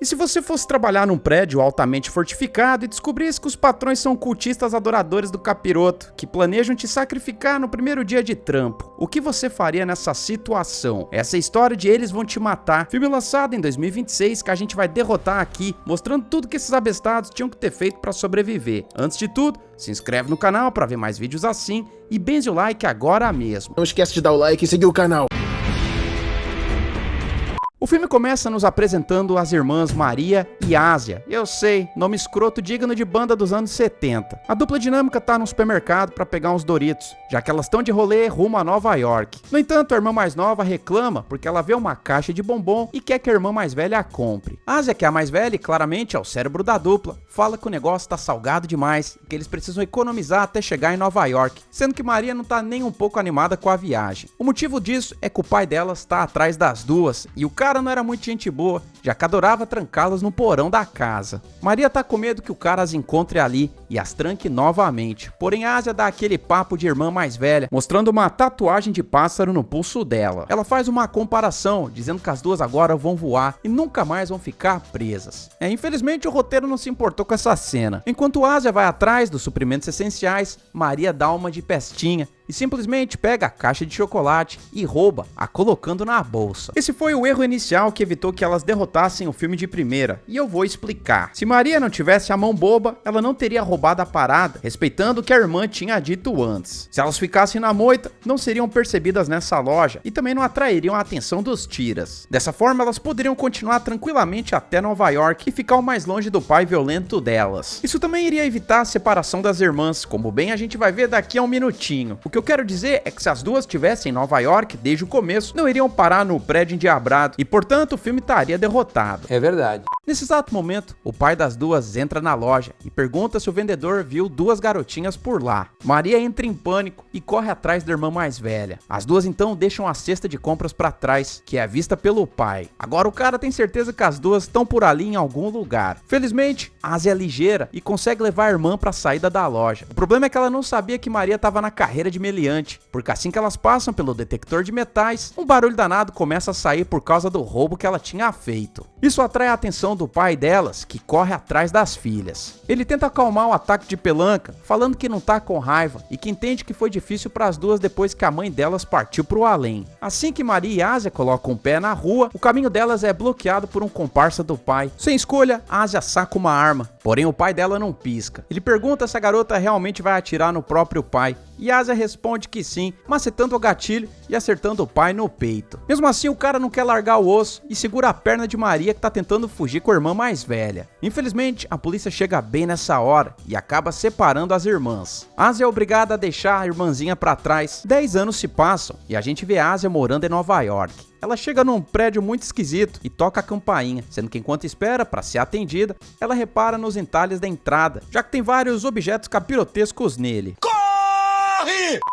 E se você fosse trabalhar num prédio altamente fortificado e descobrisse que os patrões são cultistas adoradores do capiroto, que planejam te sacrificar no primeiro dia de trampo, o que você faria nessa situação? Essa é a história de Eles Vão Te Matar, filme lançado em 2026 que a gente vai derrotar aqui, mostrando tudo que esses abestados tinham que ter feito para sobreviver. Antes de tudo, se inscreve no canal para ver mais vídeos assim e benze o like agora mesmo. Não esquece de dar o like e seguir o canal. O filme começa nos apresentando as irmãs Maria e Ásia. Eu sei, nome escroto digno de banda dos anos 70. A dupla dinâmica tá no supermercado pra pegar uns Doritos, já que elas estão de rolê rumo a Nova York. No entanto, a irmã mais nova reclama porque ela vê uma caixa de bombom e quer que a irmã mais velha a compre. Ásia, que é a mais velha e claramente é o cérebro da dupla, fala que o negócio tá salgado demais e que eles precisam economizar até chegar em Nova York, sendo que Maria não tá nem um pouco animada com a viagem. O motivo disso é que o pai delas tá atrás das duas e o cara não era muito gente boa, já que adorava trancá-las no porão da casa. Maria tá com medo que o cara as encontre ali e as tranque novamente, porém a Ásia dá aquele papo de irmã mais velha, mostrando uma tatuagem de pássaro no pulso dela. Ela faz uma comparação, dizendo que as duas agora vão voar e nunca mais vão ficar presas. Infelizmente o roteiro não se importou com essa cena. Enquanto a Ásia vai atrás dos suprimentos essenciais, Maria dá uma de pestinha e simplesmente pega a caixa de chocolate e rouba, a colocando na bolsa. Esse foi o erro inicial que evitou que elas derrotassem o filme de primeira, e eu vou explicar. Se Maria não tivesse a mão boba, ela não teria roubado a parada, respeitando o que a irmã tinha dito antes. Se elas ficassem na moita, não seriam percebidas nessa loja e também não atrairiam a atenção dos tiras. Dessa forma, elas poderiam continuar tranquilamente até Nova York e ficar o mais longe do pai violento delas. Isso também iria evitar a separação das irmãs, como bem a gente vai ver daqui a um minutinho. O que eu quero dizer é que se as duas estivessem em Nova York desde o começo, não iriam parar no prédio endiabrado e, portanto, o filme estaria derrotado. É verdade. Nesse exato momento, o pai das duas entra na loja e pergunta se o vendedor viu duas garotinhas por lá. Maria entra em pânico e corre atrás da irmã mais velha. As duas então deixam a cesta de compras para trás, que é vista pelo pai. Agora o cara tem certeza que as duas estão por ali em algum lugar. Felizmente, Ásia é ligeira e consegue levar a irmã para a saída da loja. O problema é que ela não sabia que Maria estava na carreira de meliante, porque assim que elas passam pelo detector de metais, um barulho danado começa a sair por causa do roubo que ela tinha feito. Isso atrai a atenção do pai delas, que corre atrás das filhas. Ele tenta acalmar o ataque de pelanca, falando que não tá com raiva e que entende que foi difícil para as duas depois que a mãe delas partiu pro além. Assim que Maria e Ásia colocam um pé na rua, o caminho delas é bloqueado por um comparsa do pai. Sem escolha, Ásia saca uma arma, porém o pai dela não pisca. Ele pergunta se a garota realmente vai atirar no próprio pai, e Ásia responde que sim, macetando o gatilho e acertando o pai no peito. Mesmo assim, o cara não quer largar o osso e segura a perna de Maria, que tá tentando fugir com a irmã mais velha. Infelizmente, a polícia chega bem nessa hora e acaba separando as irmãs. Ásia é obrigada a deixar a irmãzinha pra trás. 10 anos se passam e a gente vê a Ásia morando em Nova York. Ela chega num prédio muito esquisito e toca a campainha, sendo que enquanto espera para ser atendida, ela repara nos entalhes da entrada, já que tem vários objetos capirotescos nele.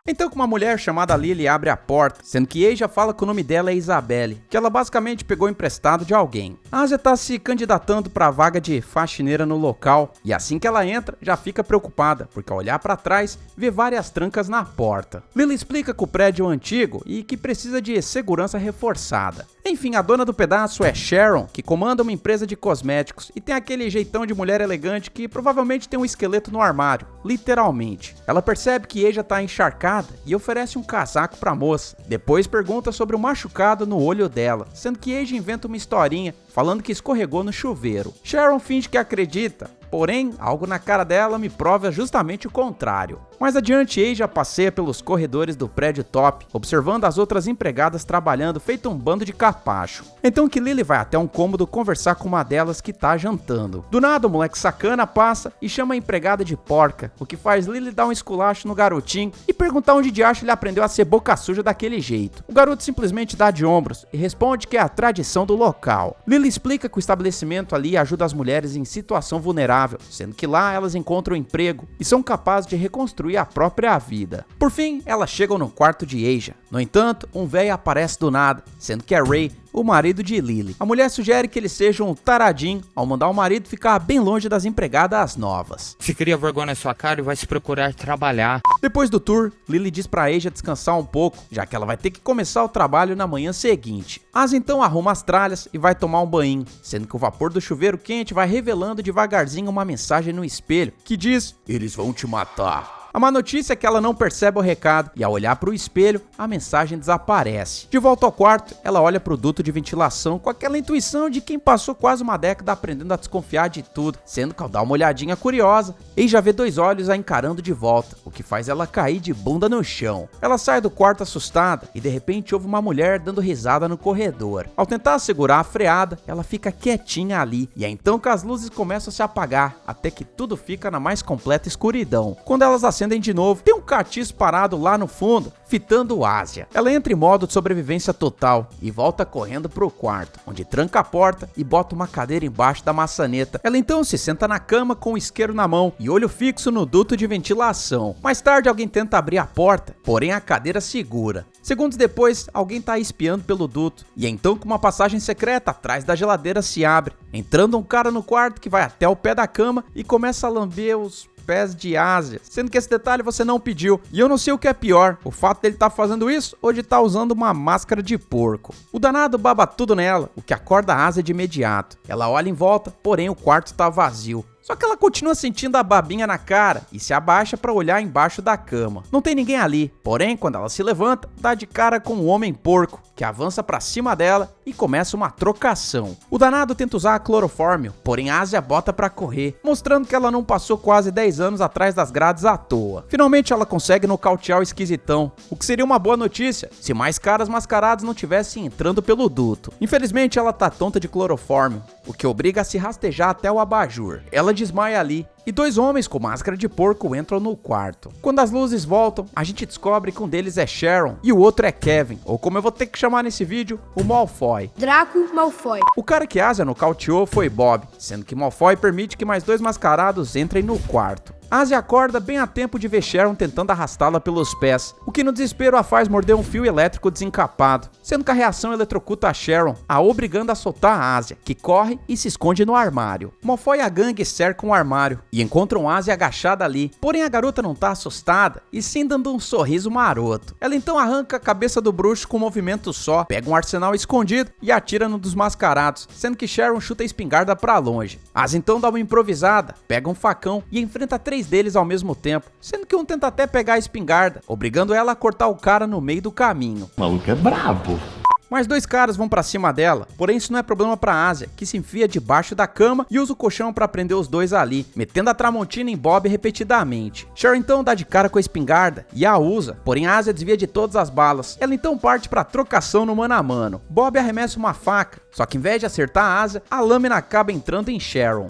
Então que uma mulher chamada Lily abre a porta, sendo que Asia fala que o nome dela é Isabelle, que ela basicamente pegou emprestado de alguém. A Ásia tá se candidatando para a vaga de faxineira no local, e assim que ela entra, já fica preocupada, porque ao olhar para trás, vê várias trancas na porta. Lily explica que o prédio é antigo e que precisa de segurança reforçada. Enfim, a dona do pedaço é Sharon, que comanda uma empresa de cosméticos e tem aquele jeitão de mulher elegante que provavelmente tem um esqueleto no armário, literalmente. Ela percebe que Asia tá encharcada e oferece um casaco pra moça. Depois pergunta sobre o machucado no olho dela, sendo que Asia inventa uma historinha falando que escorregou no chuveiro. Sharon finge que acredita, porém, algo na cara dela me prova justamente o contrário. Mais adiante, Asia passeia pelos corredores do prédio top, observando as outras empregadas trabalhando feito um bando de capacho. Então que Lily vai até um cômodo conversar com uma delas que tá jantando. Do nada, o moleque sacana passa e chama a empregada de porca, o que faz Lily dar um esculacho no garotinho e perguntar onde de acho ele aprendeu a ser boca suja daquele jeito. O garoto simplesmente dá de ombros e responde que é a tradição do local. Lily explica que o estabelecimento ali ajuda as mulheres em situação vulnerável, sendo que lá elas encontram emprego e são capazes de reconstruir a própria vida. Por fim, elas chegam no quarto de Asia. No entanto, um velho aparece do nada, sendo que é Ray, o marido de Lily. A mulher sugere que ele seja um taradinho ao mandar o marido ficar bem longe das empregadas novas. Se cria vergonha na sua cara e vai se procurar trabalhar. Depois do tour, Lily diz pra Asia descansar um pouco, já que ela vai ter que começar o trabalho na manhã seguinte. Asa então arruma as tralhas e vai tomar um banho, sendo que o vapor do chuveiro quente vai revelando devagarzinho uma mensagem no espelho que diz: "Eles vão te matar". A má notícia é que ela não percebe o recado e ao olhar para o espelho, a mensagem desaparece. De volta ao quarto, ela olha para o duto de ventilação com aquela intuição de quem passou quase uma década aprendendo a desconfiar de tudo, sendo que ao dar uma olhadinha curiosa, e já vê dois olhos a encarando de volta, o que faz ela cair de bunda no chão. Ela sai do quarto assustada e de repente ouve uma mulher dando risada no corredor. Ao tentar segurar a freada, ela fica quietinha ali e é então que as luzes começam a se apagar, até que tudo fica na mais completa escuridão. Quando elas acendem de novo, tem um catiço parado lá no fundo, fitando Asia. Ela entra em modo de sobrevivência total e volta correndo pro quarto, onde tranca a porta e bota uma cadeira embaixo da maçaneta. Ela então se senta na cama com o isqueiro na mão e olho fixo no duto de ventilação. Mais tarde alguém tenta abrir a porta, porém a cadeira segura. Segundos depois, alguém tá espiando pelo duto, e é então que uma passagem secreta atrás da geladeira se abre, entrando um cara no quarto que vai até o pé da cama e começa a lamber os pés de Asia, sendo que esse detalhe você não pediu, e eu não sei o que é pior, o fato dele tá fazendo isso ou de tá usando uma máscara de porco. O danado baba tudo nela, o que acorda a Asia de imediato. Ela olha em volta, porém o quarto tá vazio. Só que ela continua sentindo a babinha na cara e se abaixa para olhar embaixo da cama. Não tem ninguém ali, porém quando ela se levanta, dá de cara com um homem porco, que avança para cima dela e começa uma trocação. O danado tenta usar a clorofórmio, porém Asia bota para correr, mostrando que ela não passou quase 10 anos atrás das grades à toa. Finalmente ela consegue nocautear o esquisitão, o que seria uma boa notícia se mais caras mascarados não tivessem entrando pelo duto. Infelizmente ela tá tonta de clorofórmio, o que obriga a se rastejar até o abajur. Ela desmaia ali, e dois homens com máscara de porco entram no quarto. Quando as luzes voltam, a gente descobre que um deles é Sharon e o outro é Kevin, ou como eu vou ter que chamar nesse vídeo, o Malfoy. Draco Malfoy. O cara que Asia nocauteou foi Bob, sendo que Malfoy permite que mais dois mascarados entrem no quarto. Asia acorda bem a tempo de ver Sharon tentando arrastá-la pelos pés, o que no desespero a faz morder um fio elétrico desencapado, sendo que a reação eletrocuta a Sharon, a obrigando a soltar a Asia, que corre e se esconde no armário. Malfoy e a gangue cercam o armário e encontram Asia agachada ali, porém a garota não tá assustada e sim dando um sorriso maroto. Ela então arranca a cabeça do bruxo com um movimento só, pega um arsenal escondido e atira no dos mascarados, sendo que Sharon chuta a espingarda pra longe. Asia então dá uma improvisada, pega um facão e enfrenta três deles ao mesmo tempo, sendo que um tenta até pegar a espingarda, obrigando ela a cortar o cara no meio do caminho. O maluco é brabo. Mais dois caras vão pra cima dela, porém isso não é problema pra Asia, que se enfia debaixo da cama e usa o colchão pra prender os dois ali, metendo a Tramontina em Bob repetidamente. Sharon então dá de cara com a espingarda e a usa, porém Asia desvia de todas as balas. Ela então parte pra trocação no mano a mano. Bob arremessa uma faca, só que em vez de acertar a Asia, a lâmina acaba entrando em Sharon.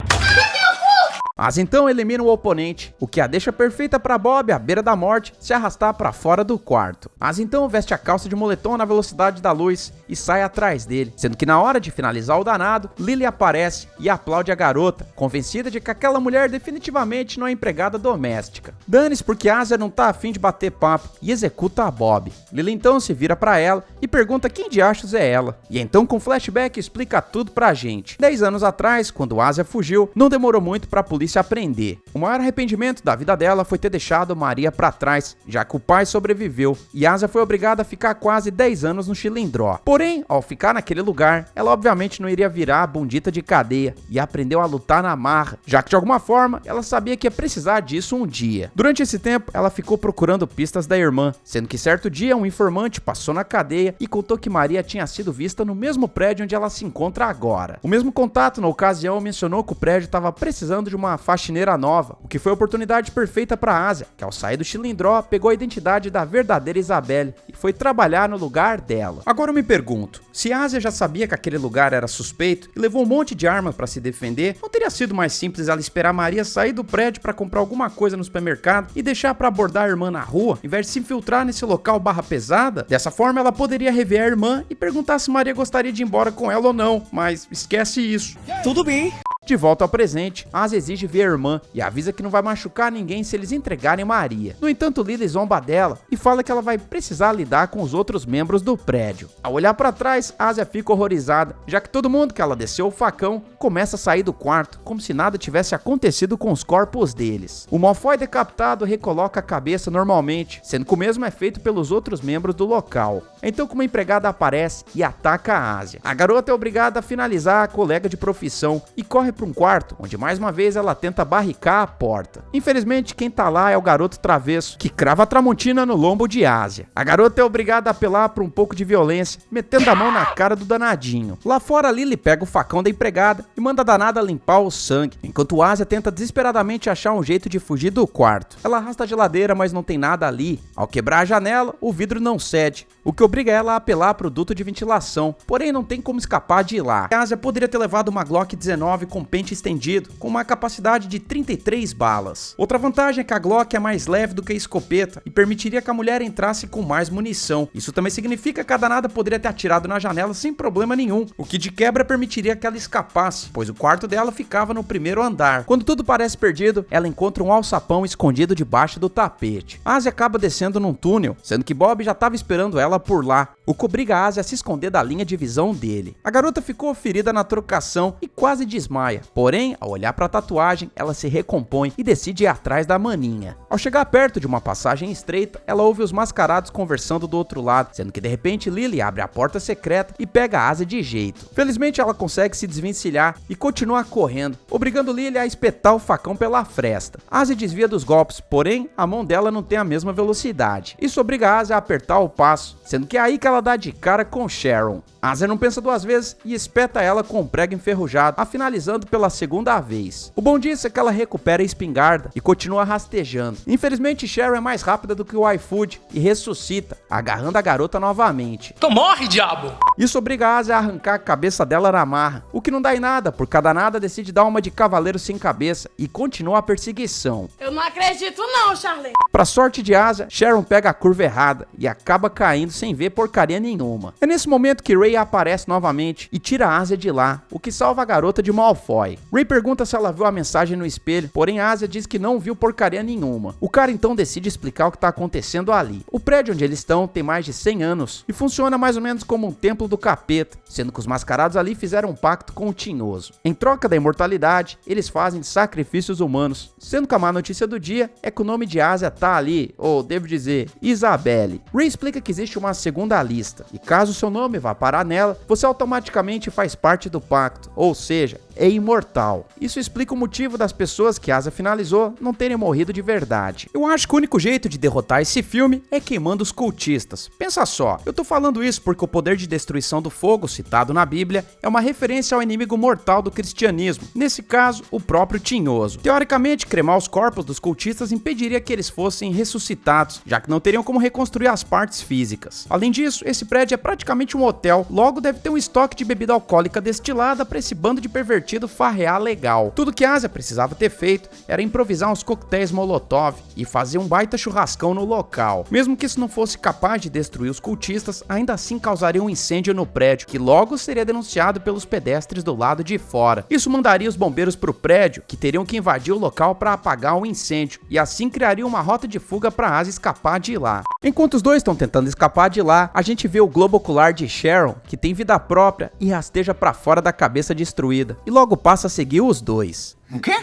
Asia então elimina o oponente, o que a deixa perfeita para Bob, à beira da morte, se arrastar para fora do quarto. Asia então veste a calça de moletom na velocidade da luz e sai atrás dele, sendo que na hora de finalizar o danado, Lily aparece e aplaude a garota, convencida de que aquela mulher definitivamente não é empregada doméstica. Dane-se porque Asia não tá afim de bater papo e executa a Bob. Lily então se vira para ela e pergunta quem de achos é ela, e então com flashback explica tudo pra gente. 10 anos atrás, quando Asia fugiu, não demorou muito pra polícia aprender. O maior arrependimento da vida dela foi ter deixado Maria pra trás, já que o pai sobreviveu, e Asia foi obrigada a ficar quase 10 anos no Chilindró. Porém, ao ficar naquele lugar, ela obviamente não iria virar a bundita de cadeia, e aprendeu a lutar na marra, já que de alguma forma, ela sabia que ia precisar disso um dia. Durante esse tempo, ela ficou procurando pistas da irmã, sendo que certo dia um informante passou na cadeia e contou que Maria tinha sido vista no mesmo prédio onde ela se encontra agora. O mesmo contato, na ocasião, mencionou que o prédio estava precisando de uma faxineira nova, o que foi a oportunidade perfeita para Asia, que ao sair do Chilindró, pegou a identidade da verdadeira Isabelle e foi trabalhar no lugar dela. Agora eu me pergunto, se Asia já sabia que aquele lugar era suspeito e levou um monte de armas para se defender, não teria sido mais simples ela esperar Maria sair do prédio para comprar alguma coisa no supermercado e deixar para abordar a irmã na rua, em vez de se infiltrar nesse local barra pesada? Dessa forma ela poderia rever a irmã e perguntar se Maria gostaria de ir embora com ela ou não, mas esquece isso. Tudo bem. De volta ao presente, Ásia exige ver a irmã e avisa que não vai machucar ninguém se eles entregarem Maria. No entanto, Lily zomba dela e fala que ela vai precisar lidar com os outros membros do prédio. Ao olhar para trás, Ásia fica horrorizada, já que todo mundo que ela desceu o facão começa a sair do quarto, como se nada tivesse acontecido com os corpos deles. O Malfoy decapitado recoloca a cabeça normalmente, sendo que o mesmo é feito pelos outros membros do local. Então, uma empregada aparece e ataca a Ásia. A garota é obrigada a finalizar a colega de profissão e corre para um quarto, onde mais uma vez ela tenta barricar a porta. Infelizmente, quem tá lá é o garoto travesso, que crava a Tramontina no lombo de Ásia. A garota é obrigada a apelar por um pouco de violência, metendo a mão na cara do danadinho. Lá fora, Lily pega o facão da empregada e manda a danada limpar o sangue, enquanto Ásia tenta desesperadamente achar um jeito de fugir do quarto. Ela arrasta a geladeira, mas não tem nada ali. Ao quebrar a janela, o vidro não cede, o que obriga ela a apelar para o duto de ventilação, porém não tem como escapar de lá. A Ásia poderia ter levado uma Glock 19 com pente estendido, com uma capacidade de 33 balas. Outra vantagem é que a Glock é mais leve do que a escopeta e permitiria que a mulher entrasse com mais munição. Isso também significa que a danada poderia ter atirado na janela sem problema nenhum, o que de quebra permitiria que ela escapasse, pois o quarto dela ficava no primeiro andar. Quando tudo parece perdido, ela encontra um alçapão escondido debaixo do tapete. A Ásia acaba descendo num túnel, sendo que Bob já estava esperando ela por lá, o que obriga a Ásia a se esconder da linha de visão dele. A garota ficou ferida na trocação e quase desmaia, porém, ao olhar para a tatuagem, ela se recompõe e decide ir atrás da maninha. Ao chegar perto de uma passagem estreita, ela ouve os mascarados conversando do outro lado, sendo que de repente Lily abre a porta secreta e pega a Ásia de jeito. Felizmente ela consegue se desvencilhar e continua correndo, obrigando Lily a espetar o facão pela fresta. Ásia desvia dos golpes, porém a mão dela não tem a mesma velocidade. Isso obriga a Ásia a apertar o passo, sendo que é aí que ela dá de cara com Sharon. Ásia não pensa duas vezes e espeta ela com um prego enferrujado, a finalizando pela segunda vez. O bom disso é que ela recupera a espingarda e continua rastejando. Infelizmente, Sharon é mais rápida do que o iFood e ressuscita, agarrando a garota novamente. Tu morre, diabo! Isso obriga a Ásia a arrancar a cabeça dela na marra, o que não dá em nada, porque a danada decide dar uma de cavaleiro sem cabeça e continua a perseguição. Eu não acredito não, Charlie. Pra sorte de Ásia, Sharon pega a curva errada e acaba caindo sem ver porcaria nenhuma. É nesse momento que Ray aparece novamente e tira a Ásia de lá, o que salva a garota de Malfoy. Ray pergunta se ela viu a mensagem no espelho, porém a Ásia diz que não viu porcaria nenhuma. O cara então decide explicar o que tá acontecendo ali. O prédio onde eles estão tem mais de 100 anos e funciona mais ou menos como um templo do capeta, sendo que os mascarados ali fizeram um pacto com o Tinhoso. Em troca da imortalidade, eles fazem sacrifícios humanos, sendo que a má notícia do dia é que o nome de Ásia tá ali, ou devo dizer, Isabelle. Ray explica que existe uma segunda lista, e caso seu nome vá parar nela, você automaticamente faz parte do pacto, ou seja, é imortal. Isso explica o motivo das pessoas que Ásia finalizou não terem morrido de verdade. Eu acho que o único jeito de derrotar esse filme é queimando os cultistas. Pensa só, eu tô falando isso porque o poder de destruição do fogo citado na Bíblia é uma referência ao inimigo mortal do cristianismo, nesse caso, o próprio Tinhoso. Teoricamente, cremar os corpos dos cultistas impediria que eles fossem ressuscitados, já que não teriam como reconstruir as partes físicas. Além disso, esse prédio é praticamente um hotel, logo deve ter um estoque de bebida alcoólica destilada para esse bando de pervertidos farrear legal. Tudo que Ásia precisava ter feito era improvisar uns coquetéis Molotov e fazer um baita churrascão no local. Mesmo que isso não fosse capaz de destruir os cultistas, ainda assim causaria um incêndio no prédio, que logo seria denunciado pelos pedestres do lado de fora. Isso mandaria os bombeiros pro prédio, que teriam que invadir o local para apagar o incêndio, e assim criaria uma rota de fuga para Ásia escapar de lá. Enquanto os dois estão tentando escapar de lá, a gente vê o globo ocular de Sharon, que tem vida própria e rasteja para fora da cabeça destruída, e logo passa a seguir os dois. O quê?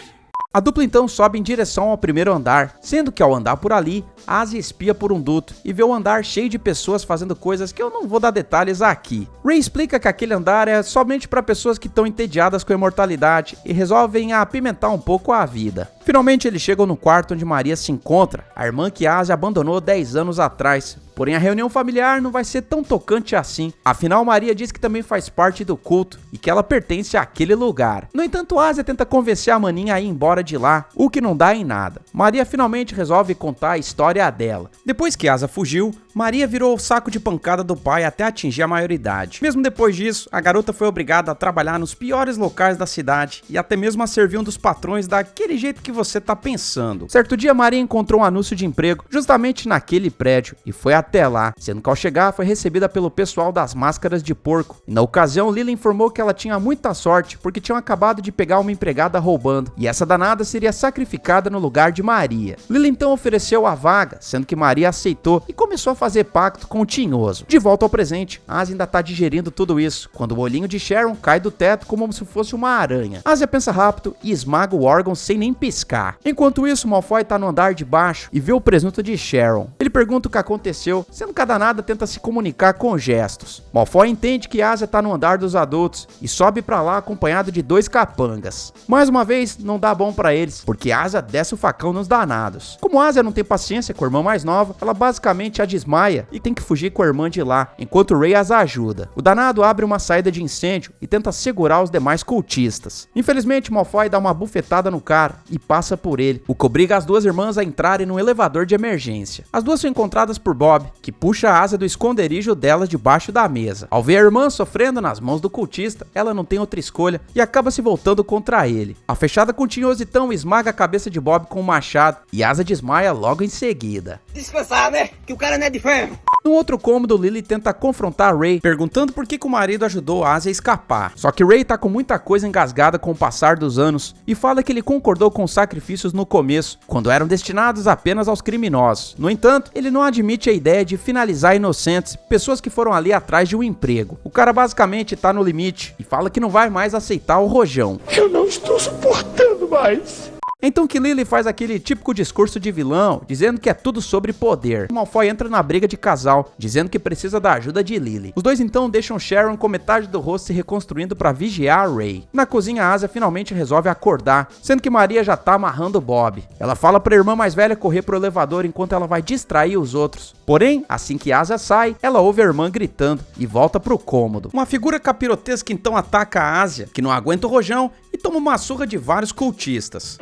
A dupla então sobe em direção ao primeiro andar, sendo que ao andar por ali, Ásia espia por um duto e vê o andar cheio de pessoas fazendo coisas que eu não vou dar detalhes aqui. Ray explica que aquele andar é somente para pessoas que estão entediadas com a imortalidade e resolvem apimentar um pouco a vida. Finalmente eles chegam no quarto onde Maria se encontra, a irmã que Ásia abandonou 10 anos atrás. Porém, a reunião familiar não vai ser tão tocante assim. Afinal, Maria diz que também faz parte do culto e que ela pertence àquele lugar. No entanto, Ásia tenta convencer a maninha a ir embora de lá, o que não dá em nada. Maria finalmente resolve contar a história dela. Depois que Ásia fugiu, Maria virou o saco de pancada do pai até atingir a maioridade. Mesmo depois disso, a garota foi obrigada a trabalhar nos piores locais da cidade e até mesmo a servir um dos patrões daquele jeito que você tá pensando. Certo dia, Maria encontrou um anúncio de emprego justamente naquele prédio e foi até lá, sendo que ao chegar foi recebida pelo pessoal das máscaras de porco. E na ocasião, Lily informou que ela tinha muita sorte porque tinham acabado de pegar uma empregada roubando e essa danada seria sacrificada no lugar de Maria. Lily então ofereceu a vaga, sendo que Maria aceitou e começou a fazer pacto com o tinhoso. De volta ao presente, Asia ainda tá digerindo tudo isso, quando o olhinho de Sharon cai do teto como se fosse uma aranha. Asia pensa rápido e esmaga o órgão sem nem piscar. Enquanto isso, Malfoy tá no andar de baixo e vê o presunto de Sharon. Ele pergunta o que aconteceu, sendo que a danada tenta se comunicar com gestos. Malfoy entende que Asia tá no andar dos adultos e sobe pra lá acompanhado de 2 capangas. Mais uma vez, não dá bom pra eles, porque Asia desce o facão nos danados. Como Asia não tem paciência com a irmã mais nova, ela basicamente a desmaia e tem que fugir com a irmã de lá, enquanto Ray as ajuda. O danado abre uma saída de incêndio e tenta segurar os demais cultistas. Infelizmente, Malfoy dá uma bufetada no cara e passa por ele, o que obriga as 2 irmãs a entrarem no elevador de emergência. As 2 são encontradas por Bob, que puxa a Asia do esconderijo dela debaixo da mesa. Ao ver a irmã sofrendo nas mãos do cultista, ela não tem outra escolha e acaba se voltando contra ele. A fechada com o tinhoso então esmaga a cabeça de Bob com um machado e Asia desmaia logo em seguida. Descansar, né? Que o cara não é de ferro. Num outro cômodo, Lily tenta confrontar Ray, perguntando por que o marido ajudou Asia a escapar. Só que Ray tá com muita coisa engasgada com o passar dos anos e fala que ele concordou com os sacrifícios no começo, quando eram destinados apenas aos criminosos. No entanto, ele não admite a ideia de finalizar inocentes, pessoas que foram ali atrás de um emprego. O cara basicamente tá no limite e fala que não vai mais aceitar o rojão. Eu não estou suportando mais. Então que Lily faz aquele típico discurso de vilão, dizendo que é tudo sobre poder. Malfoy entra na briga de casal, dizendo que precisa da ajuda de Lily. Os 2 então deixam Sharon com metade do rosto se reconstruindo para vigiar Ray. Na cozinha, Asia finalmente resolve acordar, sendo que Maria já tá amarrando Bob. Ela fala pra irmã mais velha correr pro elevador enquanto ela vai distrair os outros. Porém, assim que Asia sai, ela ouve a irmã gritando e volta pro cômodo. Uma figura capirotesca então ataca a Asia, que não aguenta o rojão, e toma uma surra de vários cultistas.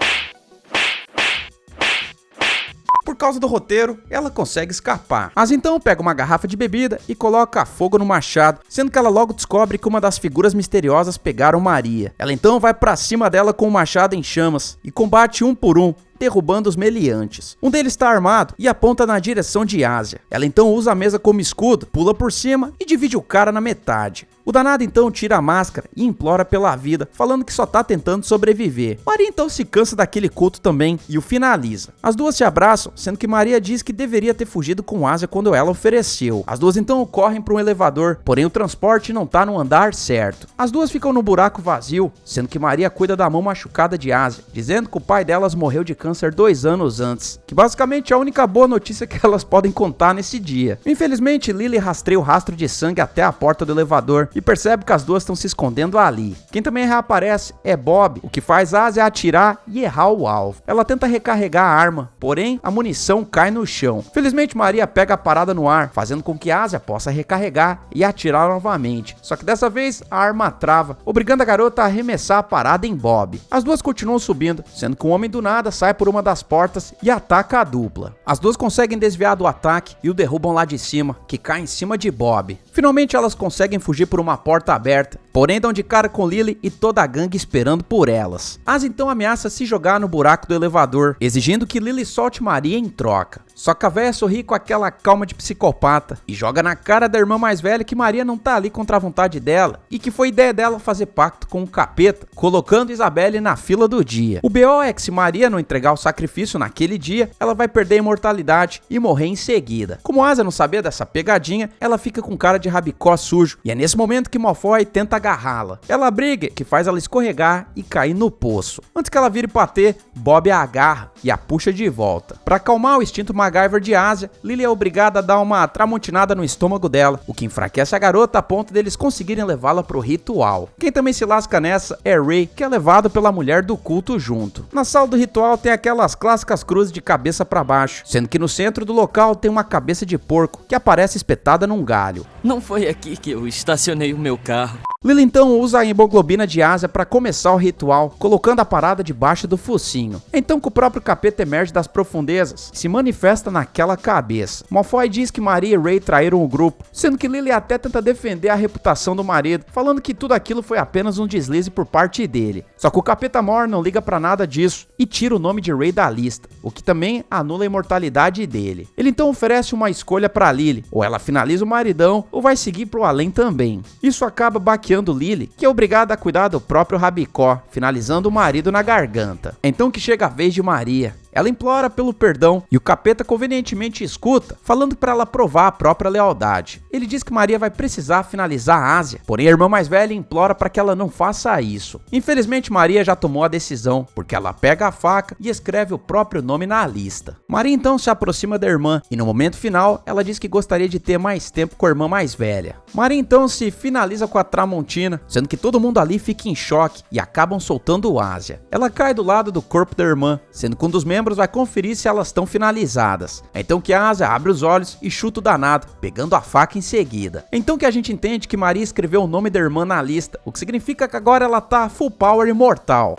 Por causa do roteiro, ela consegue escapar. Mas então pega uma garrafa de bebida e coloca fogo no machado, sendo que ela logo descobre que uma das figuras misteriosas pegaram Maria. Ela então vai pra cima dela com o machado em chamas e combate um por um, derrubando os meliantes. Um deles está armado e aponta na direção de Asia. Ela então usa a mesa como escudo, pula por cima e divide o cara na metade. O danado então tira a máscara e implora pela vida, falando que só tá tentando sobreviver. Maria então se cansa daquele culto também e o finaliza. As 2 se abraçam, sendo que Maria diz que deveria ter fugido com Asia quando ela ofereceu. As 2 então correm para um elevador, porém o transporte não tá no andar certo. As 2 ficam no buraco vazio, sendo que Maria cuida da mão machucada de Asia, dizendo que o pai delas morreu de câncer 2 anos antes, que basicamente é a única boa notícia que elas podem contar nesse dia. Infelizmente, Lily rastreia o rastro de sangue até a porta do elevador e percebe que as 2 estão se escondendo ali. Quem também reaparece é Bob, o que faz Asia atirar e errar o alvo. Ela tenta recarregar a arma, porém a munição cai no chão. Felizmente, Maria pega a parada no ar, fazendo com que Asia possa recarregar e atirar novamente. Só que dessa vez a arma trava, obrigando a garota a arremessar a parada em Bob. As 2 continuam subindo, sendo que um homem do nada sai por uma das portas e ataca a dupla. As 2 conseguem desviar do ataque e o derrubam lá de cima, que cai em cima de Bob. Finalmente elas conseguem fugir por uma porta aberta, porém dão de cara com Lily e toda a gangue esperando por elas. Asia então ameaça se jogar no buraco do elevador, exigindo que Lily solte Maria em troca. Só que a véia sorri com aquela calma de psicopata e joga na cara da irmã mais velha que Maria não tá ali contra a vontade dela e que foi ideia dela fazer pacto com o capeta, colocando Isabelle na fila do dia. O BO é que se Maria não entregar o sacrifício naquele dia, ela vai perder a imortalidade e morrer em seguida. Como Asia não sabia dessa pegadinha, ela fica com cara de rabicó sujo e é nesse momento que Malfoy tenta agarrá-la. Ela briga, que faz ela escorregar e cair no poço. Antes que ela vire patê, Bob a agarra e a puxa de volta. Para acalmar o instinto MacGyver de Asia, Lily é obrigada a dar uma tramontinada no estômago dela, o que enfraquece a garota a ponto deles conseguirem levá-la pro ritual. Quem também se lasca nessa é Ray, que é levado pela mulher do culto junto. Na sala do ritual tem aquelas clássicas cruzes de cabeça para baixo, sendo que no centro do local tem uma cabeça de porco que aparece espetada num galho. Não foi aqui que eu estacionei o meu carro. Lily então usa a hemoglobina de Asia para começar o ritual, colocando a parada debaixo do focinho. Então que o próprio capeta emerge das profundezas e se manifesta naquela cabeça. Malfoy diz que Maria e Ray traíram o grupo, sendo que Lily até tenta defender a reputação do marido, falando que tudo aquilo foi apenas um deslize por parte dele. Só que o capeta mor não liga pra nada disso e tira o nome de Ray da lista, o que também anula a imortalidade dele. Ele então oferece uma escolha pra Lily, ou ela finaliza o maridão ou vai seguir pro além também. Isso acaba baqueando Lily, que é obrigada a cuidar do próprio rabicó, finalizando o marido na garganta. Então que chega a vez de Maria. Ela implora pelo perdão e o capeta convenientemente escuta, falando para ela provar a própria lealdade. Ele diz que Maria vai precisar finalizar a Asia, porém a irmã mais velha implora para que ela não faça isso. Infelizmente Maria já tomou a decisão, porque ela pega a faca e escreve o próprio nome na lista. Maria então se aproxima da irmã e no momento final ela diz que gostaria de ter mais tempo com a irmã mais velha. Maria então se finaliza com a Tramontina, sendo que todo mundo ali fica em choque e acabam soltando o Asia. Ela cai do lado do corpo da irmã, sendo que um dos membros vai conferir se elas estão finalizadas. Então que a Asia abre os olhos e chuta o danado, pegando a faca em seguida. Então que a gente entende que Maria escreveu o nome da irmã na lista, o que significa que agora ela tá full power imortal.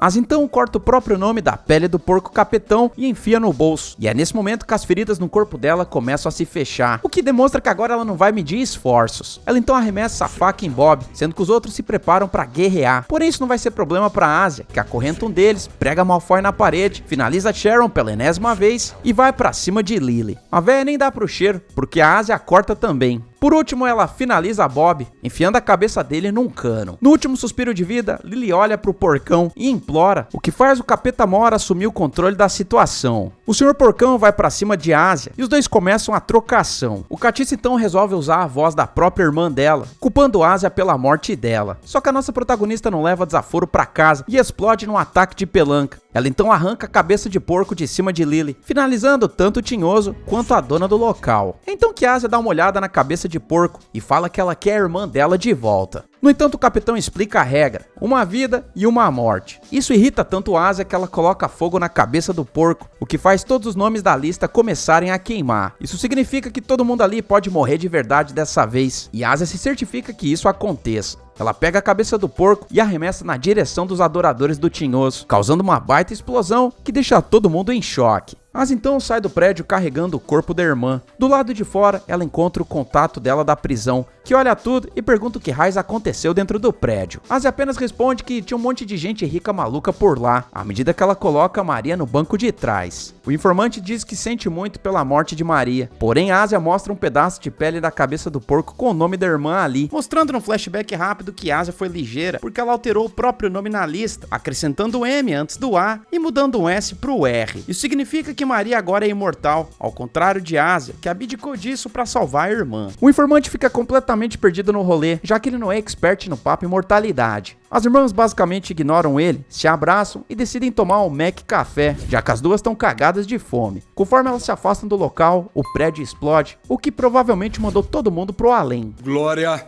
Mas então corta o próprio nome da pele do porco capetão e enfia no bolso. E é nesse momento que as feridas no corpo dela começam a se fechar, o que demonstra que agora ela não vai medir esforços. Ela então arremessa a faca em Bob, sendo que os outros se preparam para guerrear. Porém isso não vai ser problema para Asia, que acorrenta um deles, prega Malfoy na parede, finaliza Sharon pela enésima vez e vai para cima de Lily. A véia nem dá pro cheiro, porque a Asia corta também. Por último, ela finaliza Bob, enfiando a cabeça dele num cano. No último suspiro de vida, Lily olha pro porcão e implora, o que faz o capeta mor assumir o controle da situação. O Sr. Porcão vai pra cima de Asia e os dois começam a trocação. O Catiço então resolve usar a voz da própria irmã dela, culpando Asia pela morte dela. Só que a nossa protagonista não leva desaforo pra casa e explode num ataque de pelanca. Ela então arranca a cabeça de porco de cima de Lily, finalizando tanto o Tinhoso quanto a dona do local. Então que Asia dá uma olhada na cabeça de porco e fala que ela quer a irmã dela de volta. No entanto, o capitão explica a regra, uma vida e uma morte. Isso irrita tanto Asia que ela coloca fogo na cabeça do porco, o que faz todos os nomes da lista começarem a queimar. Isso significa que todo mundo ali pode morrer de verdade dessa vez, e Asia se certifica que isso aconteça. Ela pega a cabeça do porco e arremessa na direção dos adoradores do Tinhoso, causando uma baita explosão que deixa todo mundo em choque. Mas então sai do prédio carregando o corpo da irmã. Do lado de fora, ela encontra o contato dela da prisão, que olha tudo e pergunta o que raios aconteceu dentro do prédio. Asia apenas responde que tinha um monte de gente rica maluca por lá, à medida que ela coloca Maria no banco de trás. O informante diz que sente muito pela morte de Maria, porém Asia mostra um pedaço de pele da cabeça do porco com o nome da irmã ali, mostrando num flashback rápido que Asia foi ligeira porque ela alterou o próprio nome na lista, acrescentando o M antes do A e mudando o S pro R. Isso significa que Maria agora é imortal, ao contrário de Asia, que abdicou disso para salvar a irmã. O informante fica completamente perdido no rolê, já que ele não é expert no papo imortalidade. As irmãs basicamente ignoram ele, se abraçam e decidem tomar um Mac café, já que as duas estão cagadas de fome. Conforme elas se afastam do local, o prédio explode, o que provavelmente mandou todo mundo pro além. Glória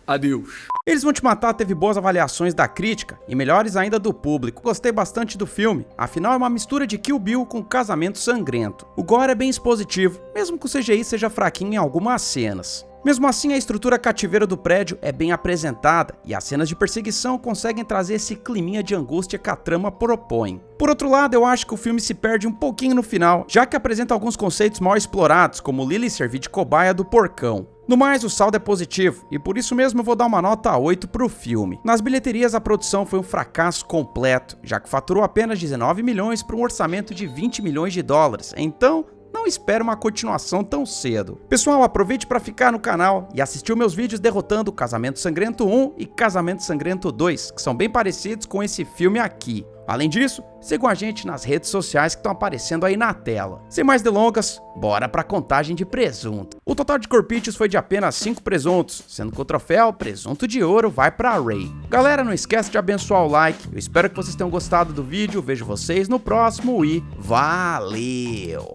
a Deus. Eles Vão Te Matar teve boas avaliações da crítica e melhores ainda do público. Gostei bastante do filme, afinal é uma mistura de Kill Bill com Casamento Sangrento. O gore é bem expositivo, mesmo que o CGI seja fraquinho em algumas cenas. Mesmo assim, a estrutura cativeira do prédio é bem apresentada e as cenas de perseguição conseguem trazer esse climinha de angústia que a trama propõe. Por outro lado, eu acho que o filme se perde um pouquinho no final, já que apresenta alguns conceitos mal explorados, como Lily servir de cobaia do porcão. No mais, o saldo é positivo, e por isso mesmo eu vou dar uma nota 8 pro filme. Nas bilheterias, a produção foi um fracasso completo, já que faturou apenas 19 milhões para um orçamento de 20 milhões de dólares, então não espere uma continuação tão cedo. Pessoal, aproveite para ficar no canal e assistir meus vídeos derrotando Casamento Sangrento 1 e Casamento Sangrento 2, que são bem parecidos com esse filme aqui. Além disso, sigam a gente nas redes sociais que estão aparecendo aí na tela. Sem mais delongas, bora pra contagem de presunto. O total de corpítios foi de apenas 5 presuntos, sendo que o troféu Presunto de Ouro vai pra Ray. Galera, não esquece de abençoar o like, eu espero que vocês tenham gostado do vídeo, vejo vocês no próximo e valeu!